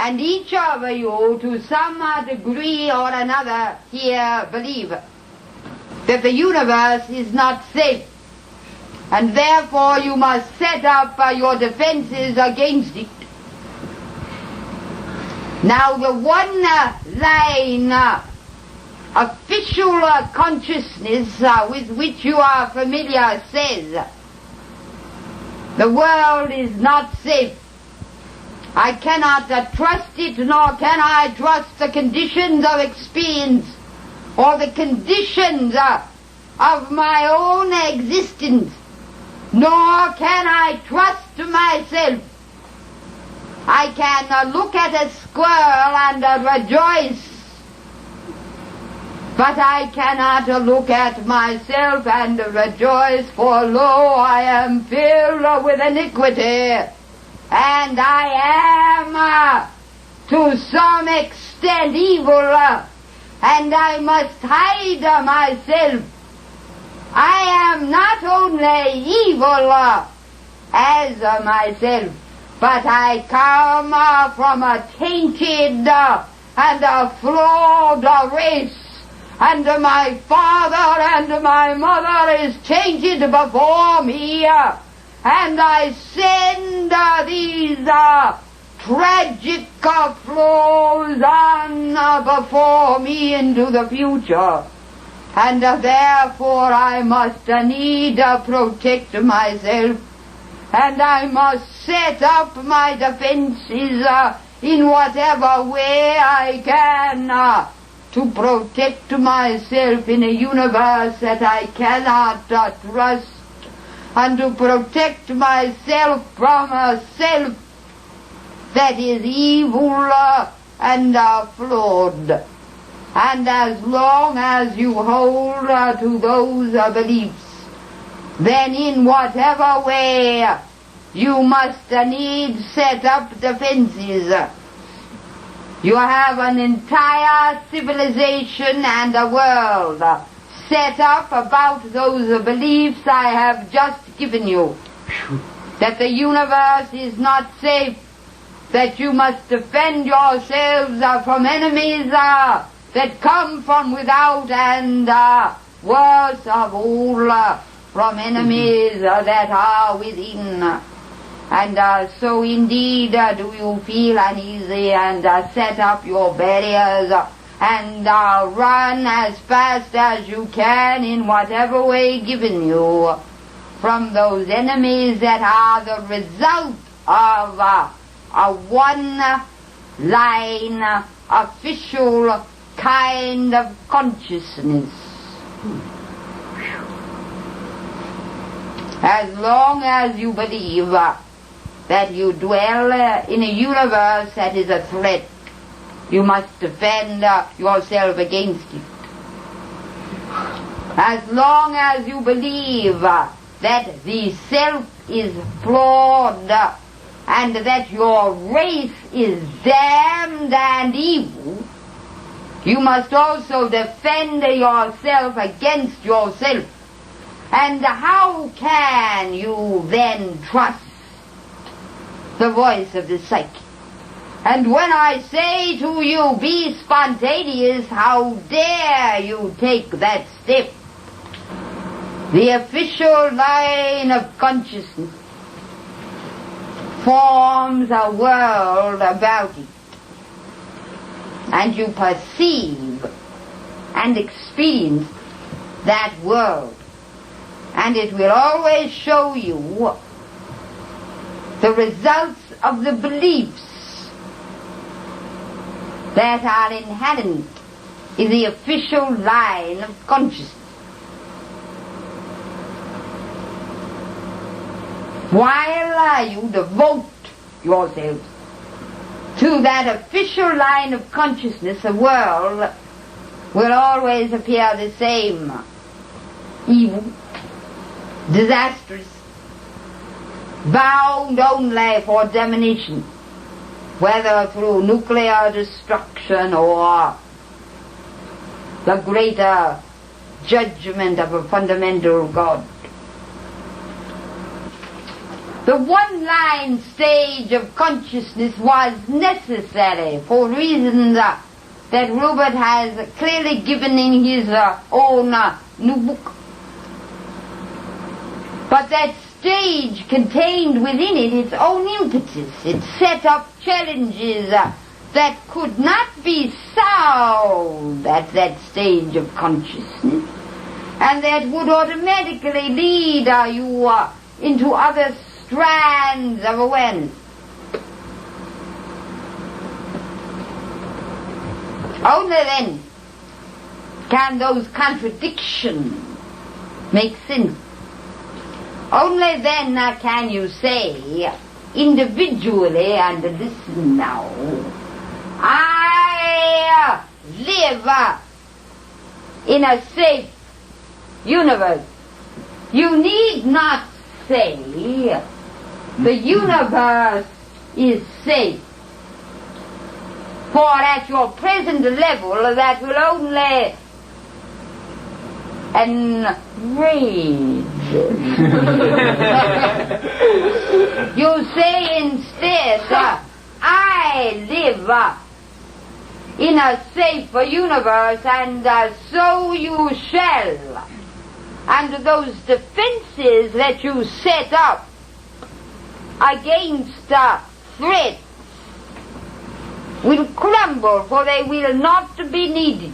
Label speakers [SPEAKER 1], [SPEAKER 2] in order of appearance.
[SPEAKER 1] And each of you, to some degree or another, here believe that the universe is not safe, and therefore you must set up your defenses against it. Now the one line official consciousness with which you are familiar says, the world is not safe. I cannot trust it, nor can I trust the conditions of experience or the conditions of my own existence, nor can I trust myself. I can look at a squirrel and rejoice, but I cannot look at myself and rejoice, for lo, I am filled with iniquity, and I am to some extent evil, and I must hide myself. I am not only evil as myself, but I come from a tainted and a flawed race, and my father and my mother is tainted before me, and I send these tragic flows on before me into the future, and therefore I must need protect myself, and I must set up my defenses in whatever way I can to protect myself in a universe that I cannot trust, and to protect myself from a self that is evil and flawed. And as long as you hold to those beliefs, then in whatever way you must needs set up defenses. You have an entire civilization and a world set up about those beliefs I have just given you. That the universe is not safe, that you must defend yourselves from enemies that come from without, and worst of all, from enemies that are within. And so indeed do you feel uneasy, and set up your barriers, and run as fast as you can in whatever way given you from those enemies that are the result of a one-line official kind of consciousness. As long as you believe that you dwell in a universe that is a threat, you must defend yourself against it. As long as you believe that the self is flawed, and that your race is damned and evil, you must also defend yourself against yourself. And how can you then trust the voice of the psyche? And when I say to you, be spontaneous, how dare you take that step? The official line of consciousness forms a world about it, and you perceive and experience that world, and it will always show you the results of the beliefs that are inherent in the official line of consciousness. While you devote yourselves to that official line of consciousness, the world will always appear the same: evil, disastrous, bound only for domination, whether through nuclear destruction or the greater judgment of a fundamental God. The one-line stage of consciousness was necessary for reasons that Robert has clearly given in his own new book. But that stage contained within it its own impetus. It set up challenges that could not be solved at that stage of consciousness, and that would automatically lead you into other strands of awareness. Only then can those contradictions make sense. Only then can you say, individually, and listen now, I live in a safe universe. You need not say the universe is safe, for at your present level that will only enrage. You say instead, I live in a safe universe, and so you shall. And those defenses that you set up against threats will crumble, for they will not be needed.